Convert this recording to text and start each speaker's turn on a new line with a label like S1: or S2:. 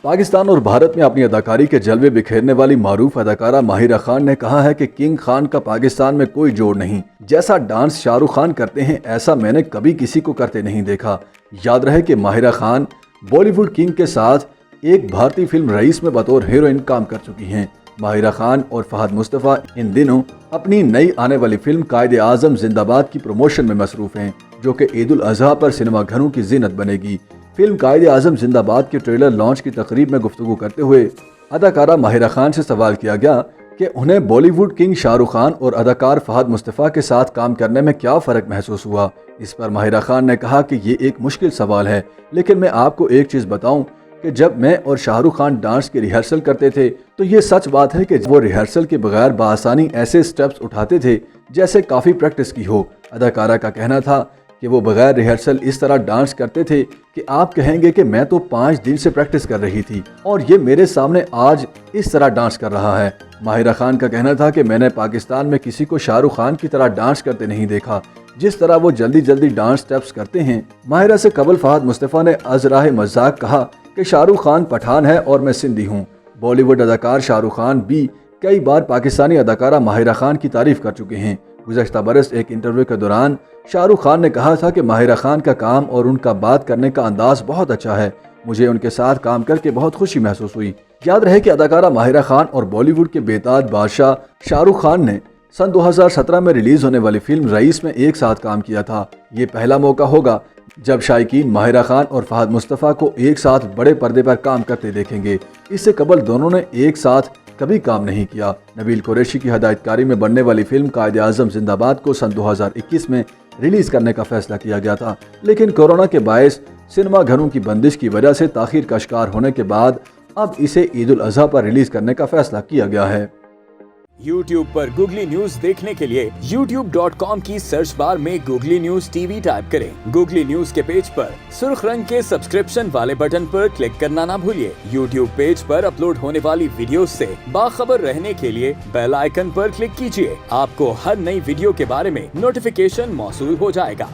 S1: पाकिस्तान और भारत में अपनी अदाकारी के जलवे बिखेरने वाली मारूफ अदाकारा माहिरा खान ने कहा है कि किंग खान का पाकिस्तान में कोई जोड़ नहीं। जैसा डांस शाहरुख खान करते हैं ऐसा मैंने कभी किसी को करते नहीं देखा। याद रहे कि माहिरा खान बॉलीवुड किंग के साथ एक भारतीय फिल्म रईस में बतौर हीरोइन काम कर चुकी हैं। माहिरा खान और फहद मुस्तफ़ा इन दिनों अपनी नई आने वाली फिल्म कायदे-ए-आज़म जिंदाबाद की प्रमोशन में मसरूफ हैं, जो कि ईद उल अज़हा पर सिनेमा घरों की जीनत बनेगी। फिल्म कायदे-ए-आज़म जिंदाबाद के ट्रेलर लॉन्च की तकरीब में गुफ्तगू करते हुए अदाकारा माहिरा खान से सवाल किया गया कि उन्हें बॉलीवुड किंग शाहरुख खान और अदाकार फहद मुस्तफ़ा के साथ काम करने में क्या फ़र्क महसूस हुआ। इस पर माहिरा खान ने कहा कि ये एक मुश्किल सवाल है, लेकिन मैं आपको एक चीज़ बताऊं कि जब मैं और शाहरुख खान डांस की रिहर्सल करते थे तो ये सच बात है कि वो रिहर्सल के बगैर बआसानी ऐसे स्टेप्स उठाते थे जैसे काफ़ी प्रैक्टिस की हो। अदाकारा का कहना था कि वो बगैर रिहर्सल इस तरह डांस करते थे कि आप कहेंगे कि मैं तो 5 दिन से प्रैक्टिस कर रही थी और ये मेरे सामने आज इस तरह डांस कर रहा है। माहिरा खान का कहना था कि मैंने पाकिस्तान में किसी को शाहरुख खान की तरह डांस करते नहीं देखा, जिस तरह वो जल्दी जल्दी डांस स्टेप्स करते हैं। माहिरा से कबल फहद मुस्तफ़ा ने अज़राह मज़ाक कहा कि शाहरुख खान पठान है और मैं सिंधी हूँ। बॉलीवुड अदाकार शाहरुख खान भी कई बार पाकिस्तानी अदाकारा माहिरा खान की तारीफ कर चुके हैं। गुज़श्ता बरस एक इंटरव्यू के दौरान शाहरुख खान ने कहा था कि माहिरा खान का काम और उनका बात करने का अंदाज बहुत अच्छा है, मुझे उनके साथ काम करके बहुत खुशी महसूस हुई। याद रहे कि अदाकारा माहिरा खान और बॉलीवुड के बेताज बादशाह शाहरुख खान ने सन 2017 में रिलीज होने वाली फिल्म रईस में एक साथ काम किया था। ये पहला मौका होगा जब शायकीन माहिरा खान और फहद मुस्तफ़ा को एक साथ बड़े पर्दे पर काम करते देखेंगे। इससे कबल दोनों ने एक साथ कभी काम नहीं किया। नबील कुरैशी की हदायतकारी में बनने वाली फिल्म कायदे-ए-आज़म जिंदाबाद को सन 2021 में रिलीज करने का फैसला किया गया था, लेकिन कोरोना के बायस सिनेमा घरों की बंदिश की वजह से ताखीर का शिकार होने के बाद अब इसे ईद उल अज़हा पर रिलीज करने का फैसला किया गया है।
S2: YouTube पर गूगली न्यूज देखने के लिए youtube.com की सर्च बार में गूगली न्यूज टीवी टाइप करें। गूगली न्यूज के पेज पर सुर्ख रंग के सब्सक्रिप्शन वाले बटन पर क्लिक करना ना भूलिए। YouTube पेज पर अपलोड होने वाली वीडियोस से बाखबर रहने के लिए बेल आइकन पर क्लिक कीजिए। आपको हर नई वीडियो के बारे में नोटिफिकेशन मौसूल हो जाएगा।